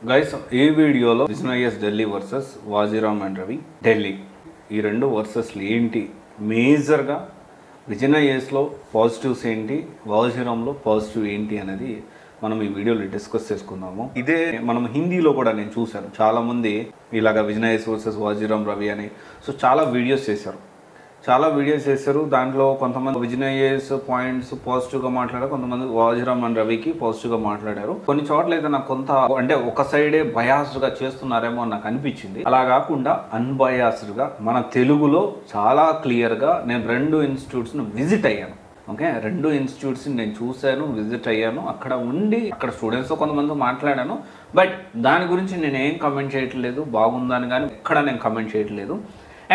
Guys ఈ వీడియోలో Vision IAS Delhi versus Vajiram and Ravi Delhi ఈ రెండు వర్సెస్లు ఏంటి, మేజర్గా విజన్ ఐఎస్లో పాజిటివ్స్ ఏంటి, వాజీరామ్లో పాజిటివ్ ఏంటి అనేది మనం ఈ వీడియోలో డిస్కస్ చేసుకుందాము. ఇదే మనం హిందీలో కూడా నేను చూశాను, చాలామంది ఇలాగ vision is versus Vajiram Ravi అని చాలా వీడియోస్ చేశారు. దాంట్లో కొంతమంది విజన్ ఐఎస్ పాయింట్స్ పాజిటివ్గా మాట్లాడారు, కొంతమంది వాజీరామ్ అండ్ రవికి పాజిటివ్గా మాట్లాడారు. కొన్ని చోట్ల అయితే నాకు అంటే ఒక సైడే బయాస్డ్గా చేస్తున్నారేమో నాకు అనిపించింది. అలా కాకుండా అన్బయాస్డ్గా మన తెలుగులో చాలా క్లియర్గా నేను రెండు ఇన్స్టిట్యూట్స్ను విజిట్ అయ్యాను. ఓకే, రెండు ఇన్స్టిట్యూట్స్ని నేను చూశాను, విజిట్ అయ్యాను. అక్కడ స్టూడెంట్స్తో కొంతమంది మాట్లాడాను. బట్ దాని గురించి నేను ఏం కమెంట్ చేయట్లేదు, బాగుందని కానీ ఎక్కడ నేను కమెంట్ చేయట్లేదు.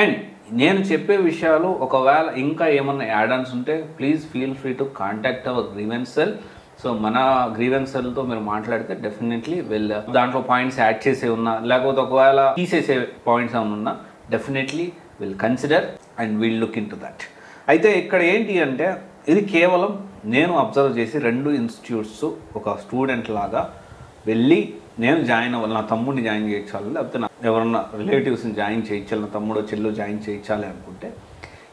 అండ్ నేను చెప్పే విషయాలు ఒకవేళ ఇంకా ఏమన్నా యాడ్-ఆన్స్ ఉంటే please feel free to contact our grievance cell. So మన గ్రీవెన్స్ సెల్తో మీరు మాట్లాడితే డెఫినెట్లీ దాంట్లో పాయింట్స్ యాడ్ చేసే ఉన్నా, లేకపోతే ఒకవేళ తీసేసే పాయింట్స్ ఏమైనా ఉన్నా definitely will consider and will look in to that. అయితే ఇక్కడ ఏంటి అంటే ఇది కేవలం నేను అబ్జర్వ్ చేసి రెండు ఇన్స్టిట్యూట్స్ ఒక స్టూడెంట్ లాగా వెళ్ళి నేను జాయిన్ అవ్వాలి, నా తమ్ముడిని జాయిన్ చేయించాలి, లేకపోతే ఎవరన్నా రిలేటివ్స్ని జాయిన్ చేయించాలి, నా తమ్ముడు చెల్లు జాయిన్ చేయించాలి అనుకుంటే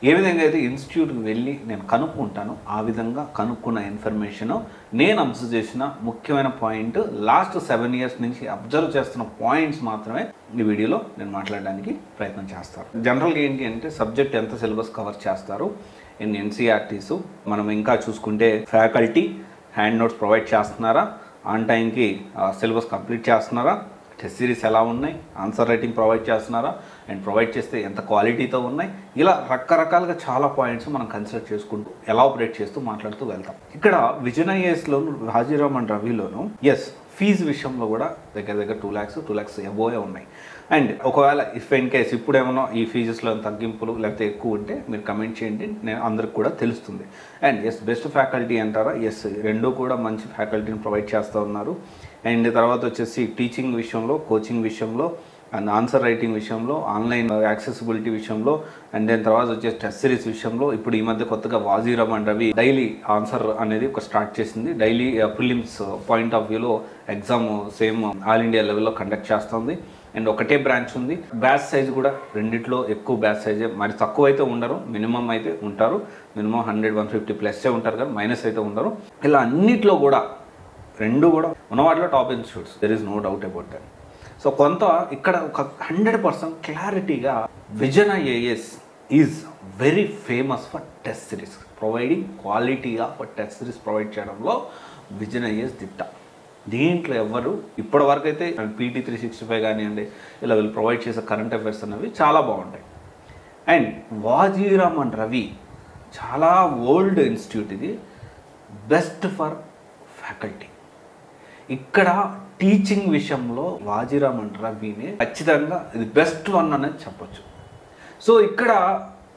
ఏ విధంగా అయితే ఇన్స్టిట్యూట్కి వెళ్ళి నేను కనుక్కుంటాను, ఆ విధంగా కనుక్కున్న ఇన్ఫర్మేషను నేను అబ్జర్వ్ చేసిన ముఖ్యమైన పాయింట్, లాస్ట్ 7 years నుంచి అబ్జర్వ్ చేస్తున్న పాయింట్స్ మాత్రమే ఈ వీడియోలో నేను మాట్లాడడానికి ప్రయత్నం చేస్తాను. జనరల్గా ఏంటి అంటే సబ్జెక్ట్ ఎంత సిలబస్ కవర్ చేస్తారు ఇన్ ఎన్సీఆర్టీస్, మనం ఇంకా చూసుకుంటే ఫ్యాకల్టీ హ్యాండ్ నోట్స్ ప్రొవైడ్ చేస్తున్నారా, ఆన్ టైంకి సిలబస్ కంప్లీట్ చేస్తున్నారా, టెస్ట్ సిరీస్ ఎలా ఉన్నాయి, ఆన్సర్ రైటింగ్ ప్రొవైడ్ చేస్తున్నారా, అండ్ ప్రొవైడ్ చేస్తే ఎంత క్వాలిటీతో ఉన్నాయి, ఇలా రకరకాలుగా చాలా పాయింట్స్ మనం కన్సిడర్ చేసుకుంటూ ఎలాబరేట్ చేస్తూ మాట్లాడుతూ వెళ్తాం. ఇక్కడ విజన్ ఐఏఎస్లోను వాజీరామ్ అండ్ రవిలోను ఫీజు విషయంలో కూడా దగ్గర 2 lakhs అబోవే ఉన్నాయి. అండ్ ఒకవేళ ఇన్ కేస్ ఇప్పుడు ఏమన్నా ఈ ఫీజెస్లో తగ్గింపులు లేకపోతే ఎక్కువ ఉంటే మీరు కమెంట్ చేయండి, నేను అందరికి కూడా తెలుస్తుంది. అండ్ బెస్ట్ ఫ్యాకల్టీ అంటారా, రెండు కూడా మంచి ఫ్యాకల్టీని ప్రొవైడ్ చేస్తూ ఉన్నారు. అండ్ తర్వాత వచ్చేసి టీచింగ్ విషయంలో, కోచింగ్ విషయంలో, అండ్ ఆన్సర్ రైటింగ్ విషయంలో, ఆన్లైన్ యాక్సెసిబిలిటీ విషయంలో, అండ్ దాని తర్వాత వచ్చేసి టెస్ట్ సిరీస్ విషయంలో ఇప్పుడు ఈ మధ్య కొత్తగా Vajiram and Ravi daily answer అనేది ఒక స్టార్ట్ చేసింది. డైలీ ప్రిలిమ్స్ పాయింట్ ఆఫ్ వ్యూలో ఎగ్జామ్ సేమ్ ఆల్ ఇండియా లెవెల్లో కండక్ట్ చేస్తుంది. అండ్ ఒకటే బ్రాంచ్ ఉంది. బ్యాచ్ సైజ్ కూడా రెండిట్లో ఎక్కువ బ్యాచ్ సైజే, మరి తక్కువ అయితే ఉండరు, మినిమం అయితే ఉంటారు, మినిమం 100-150+ ఉంటారు కానీ మైనస్ అయితే ఉండరు. ఇలా అన్నిట్లో కూడా రెండు కూడా ఉన్న వాటిలో top institutes, there is no doubt about that. So కొంత ఇక్కడ ఒక 100% క్లారిటీగా Vision IAS is very famous for test series, providing quality of test series provide చేయడంలో విజన్ ఐఏఎస్ దిట్ట. దీంట్లో ఎవరు ఇప్పటి వరకు అయితే PT 365 కానివ్వండి, ఇలా వీళ్ళు ప్రొవైడ్ చేసే కరెంట్ అఫైర్స్ అనేవి చాలా బాగుంటాయి. అండ్ వాజీరామ్ అండ్ రవి చాలా ఓల్డ్ ఇన్స్టిట్యూట్, ఇది బెస్ట్ ఫర్ ఫ్యాకల్టీ. ఇక్కడ టీచింగ్ విషయంలో వాజీరామ్ అండ్ రవిని ఖచ్చితంగా ఇది బెస్ట్ వన్ అనేది చెప్పొచ్చు. సో ఇక్కడ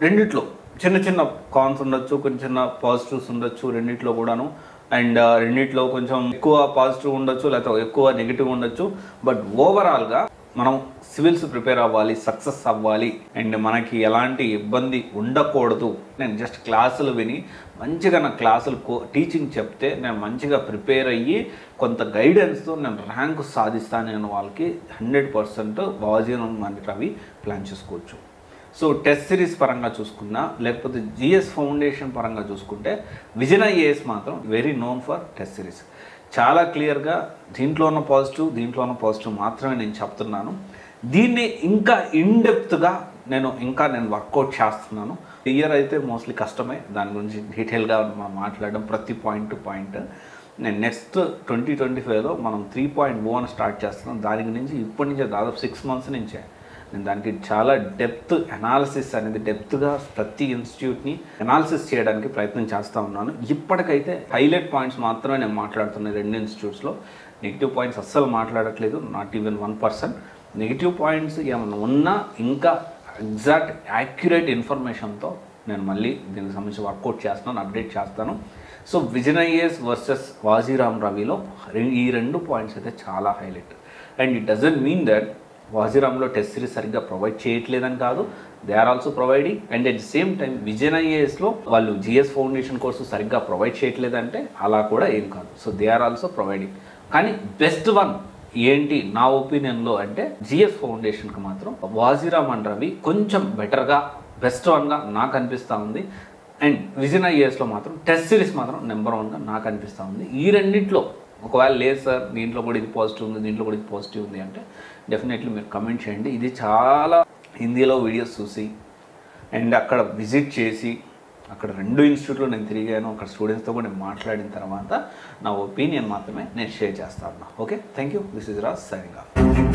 రెండిట్లో చిన్న కాన్స్ ఉండొచ్చు, కొన్ని చిన్న పాజిటివ్స్ ఉండొచ్చు రెండిట్లో కూడాను. అండ్ రెండిట్లో కొంచెం ఎక్కువ పాజిటివ్ ఉండొచ్చు, లేకపోతే ఎక్కువ నెగిటివ్ ఉండొచ్చు. బట్ ఓవరాల్గా మనం సివిల్స్ ప్రిపేర్ అవ్వాలి, సక్సెస్ అవ్వాలి, అండ్ మనకి ఎలాంటి ఇబ్బంది ఉండకూడదు. నేను జస్ట్ క్లాసులు విని మంచిగా నా క్లాసులు టీచింగ్ చెప్తే నేను మంచిగా ప్రిపేర్ అయ్యి కొంత గైడెన్స్తో నేను ర్యాంకు సాధిస్తాను, నేను వాళ్ళకి 100% వాజీరామ్ అండ్ రవి ప్లాన్ చేసుకోవచ్చు. సో టెస్ట్ సిరీస్ పరంగా చూసుకున్నా, లేకపోతే GS ఫౌండేషన్ పరంగా చూసుకుంటే విజన్ ఐఏఎస్ మాత్రం very known for test series. చాలా క్లియర్గా దీంట్లో ఉన్న పాజిటివ్ మాత్రమే నేను చెప్తున్నాను. దీన్ని ఇంకా ఇన్డెప్త్గా నేను వర్కౌట్ చేస్తున్నాను. ఇయర్ అయితే మోస్ట్లీ కష్టమే, దాని గురించి డీటెయిల్గా మనం మాట్లాడడం ప్రతి పాయింట్ టు పాయింట్. నేను నెక్స్ట్ 2025లో మనం 3.1 స్టార్ట్ చేస్తున్నాం. దాని గురించి ఇప్పటి నుంచే దాదాపు 6 months నుంచే నేను దానికి చాలా డెప్త్ అనాలిసిస్ అనేది డెప్త్గా ప్రతి ఇన్స్టిట్యూట్ని అనాలిసిస్ చేయడానికి ప్రయత్నం చేస్తూ ఉన్నాను. ఇప్పటికైతే హైలైట్ పాయింట్స్ మాత్రమే నేను మాట్లాడుతున్నాను. రెండు ఇన్స్టిట్యూట్స్లో నెగిటివ్ పాయింట్స్ అస్సలు మాట్లాడట్లేదు, నాట్ ఈవెన్ 1%. నెగిటివ్ పాయింట్స్ ఏమైనా ఉన్నా ఇంకా ఎగ్జాక్ట్ యాక్యురేట్ ఇన్ఫర్మేషన్తో నేను మళ్ళీ దీనికి సంబంధించి వర్కౌట్ చేస్తున్నాను, అప్డేట్ చేస్తాను. So Vision IAS versus Vajiram రవిలో ఈ రెండు పాయింట్స్ అయితే చాలా highlight. And it doesn't mean that వాజీరామ్లో టెస్ట్ సిరీస్ సరిగ్గా ప్రొవైడ్ చేయట్లేదని కాదు, they are also providing. And at the same time Vision ఐఏఎస్లో వాళ్ళు GS ఫౌండేషన్ కోర్సు సరిగ్గా ప్రొవైడ్ చేయట్లేదంటే అలా కూడా ఏం కాదు. So they are also providing. కానీ బెస్ట్ వన్ ఏంటి నా ఒపీనియన్లో అంటే జిఎస్ ఫౌండేషన్కి మాత్రం వాజీరామ్ అండ్ రవి కొంచెం బెటర్గా బెస్ట్ వన్గా నాకు అనిపిస్తూ ఉంది. అండ్ విజన్ ఐఏఎస్లో మాత్రం టెస్ట్ సిరీస్ మాత్రం నెంబర్ 1గా నాకు అనిపిస్తూ ఉంది. ఈ రెండింటిలో ఒకవేళ లేదు సార్ దీంట్లో కూడా ఇది పాజిటివ్ ఉంది, దీంట్లో కూడా ఇది పాజిటివ్ ఉంది అంటే డెఫినెట్లీ మీరు కమెంట్ చేయండి. ఇది చాలా హిందీలో వీడియోస్ చూసి అండ్ అక్కడ విజిట్ చేసి అక్కడ 2 ఇన్స్టిట్యూట్లో నేను తిరిగాను, అక్కడ స్టూడెంట్స్తో కూడా నేను మాట్లాడిన తర్వాత నా ఒపీనియన్ మాత్రమే నేను షేర్ చేస్తాను. Okay, thank you. This is Raj signing off.